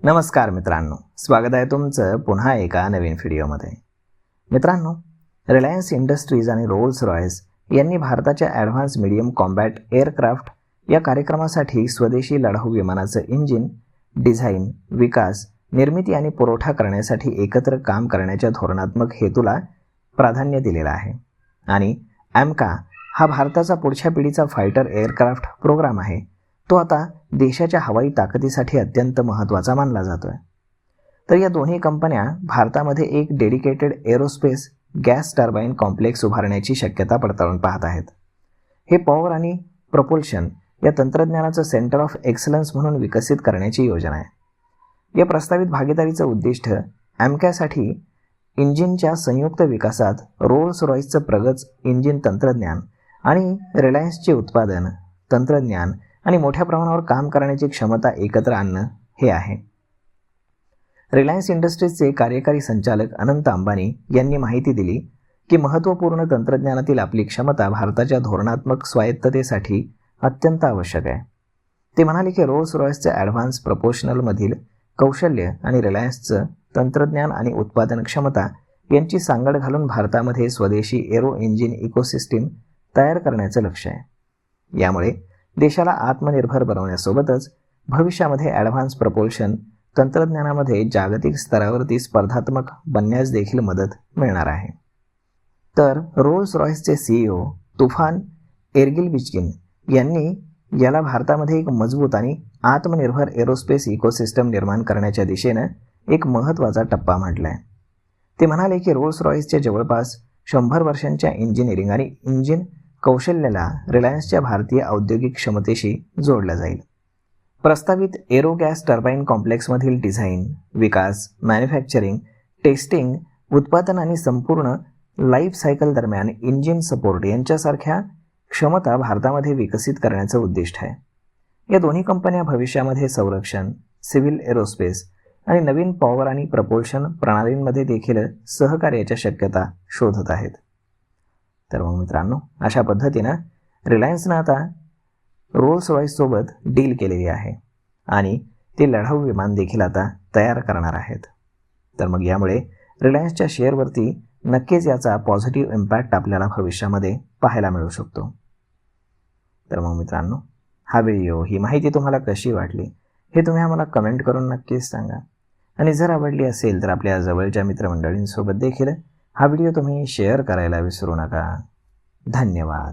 नमस्कार मित्रांनो, स्वागत आहे तुमचं पुन्हा एका नवीन व्हिडिओमध्ये. मित्रांनो, रिलायन्स इंडस्ट्रीज आणि रोल्स रॉयस यांनी भारताच्या ॲडव्हान्स मीडियम कॉम्बॅट एअरक्राफ्ट या कार्यक्रमासाठी स्वदेशी लढाऊ विमानाचं इंजिन डिझाईन, विकास, निर्मिती आणि पुरवठा करण्यासाठी एकत्र काम करण्याच्या धोरणात्मक हेतूला प्राधान्य दिलेलं आहे. आणि AMCA हा भारताचा पुढच्या पिढीचा फायटर एअरक्राफ्ट प्रोग्राम आहे. तो आता देशाच्या हवाई ताकदीसाठी अत्यंत महत्त्वाचा मानला जातोय. तर या दोन्ही कंपन्या भारतामध्ये एक dedicated aerospace gas turbine complex उभारण्याची शक्यता पडताळून पाहत आहेत. हे पॉवर आणि प्रपोल्शन या तंत्रज्ञानाचं सेंटर ऑफ एक्सलन्स म्हणून विकसित करण्याची योजना आहे. या प्रस्तावित भागीदारीचं उद्दिष्ट AMCAसाठी इंजिनच्या संयुक्त विकासात रोल्स रॉयसचं प्रगत इंजिन तंत्रज्ञान आणि रिलायन्सचे उत्पादन, तंत्रज्ञान आणि मोठ्या प्रमाणावर काम करण्याची क्षमता एकत्र आणणं हे आहे. रिलायन्स इंडस्ट्रीजचे कार्यकारी संचालक अनंत अंबानी यांनी माहिती दिली की महत्त्वपूर्ण तंत्रज्ञानातील आपली क्षमता भारताच्या धोरणात्मक स्वायत्ततेसाठी अत्यंत आवश्यक आहे. ते म्हणाले की रोल्स रॉयसच्या ॲडव्हान्स प्रपोशनलमधील कौशल्य आणि रिलायन्सचं तंत्रज्ञान आणि उत्पादन क्षमता यांची सांगड घालून भारतामध्ये स्वदेशी एरो इंजिन इकोसिस्टीम तयार करण्याचं लक्ष्य आहे. यामुळे देशाला आत्मनिर्भर बनवण्यासोबतच भविष्यामध्ये ॲडव्हान्स प्रपोल्शन तंत्रज्ञानामध्ये जागतिक स्तरावरती स्पर्धात्मक बनण्यास देखील मदत मिळणार आहे. तर रोल्स रॉयसचे CEO तुफान एर्गिलबिचकिन यांनी याला भारतामध्ये एक मजबूत आणि आत्मनिर्भर एरोस्पेस इकोसिस्टम निर्माण करण्याच्या दिशेनं एक महत्त्वाचा टप्पा म्हटला आहे. ते म्हणाले की रोल्स रॉयसच्या जवळपास 100 वर्षांच्या इंजिनिअरिंग आणि इंजिन कौशल्याला रिलायन्सच्या भारतीय औद्योगिक क्षमतेशी जोडलं जाईल. प्रस्तावित एरो गॅस टर्बाईन कॉम्प्लेक्समधील डिझाईन, विकास, मॅन्युफॅक्चरिंग, टेस्टिंग, उत्पादन आणि संपूर्ण लाईफ सायकल दरम्यान इंजिन सपोर्ट यांच्यासारख्या क्षमता भारतामध्ये विकसित करण्याचं उद्दिष्ट आहे. या दोन्ही कंपन्या भविष्यामध्ये संरक्षण, सिव्हिल एरोस्पेस आणि नवीन पॉवर आणि प्रपोल्शन प्रणालींमध्ये देखील सहकार्याच्या शक्यता शोधत आहेत. तर मग मित्रांनो, अशा पद्धतीनं रिलायन्सनं आता रोल्स रॉयससोबत डील केलेली आहे आणि ते लढाऊ विमान देखील आता तयार करणार आहेत. तर मग यामुळे रिलायन्सच्या शेअरवरती नक्कीच याचा पॉझिटिव्ह इम्पॅक्ट आपल्याला भविष्यामध्ये पाहायला मिळू शकतो. तर मग मित्रांनो, हा व्हिडिओ, ही माहिती तुम्हाला कशी वाटली हे तुम्ही आम्हाला कमेंट करून नक्कीच सांगा. आणि जर आवडली असेल तर आपल्या जवळच्या मित्रमंडळींसोबत देखील हा व्हिडिओ तुम्ही शेअर करायला विसरू नका. धन्यवाद.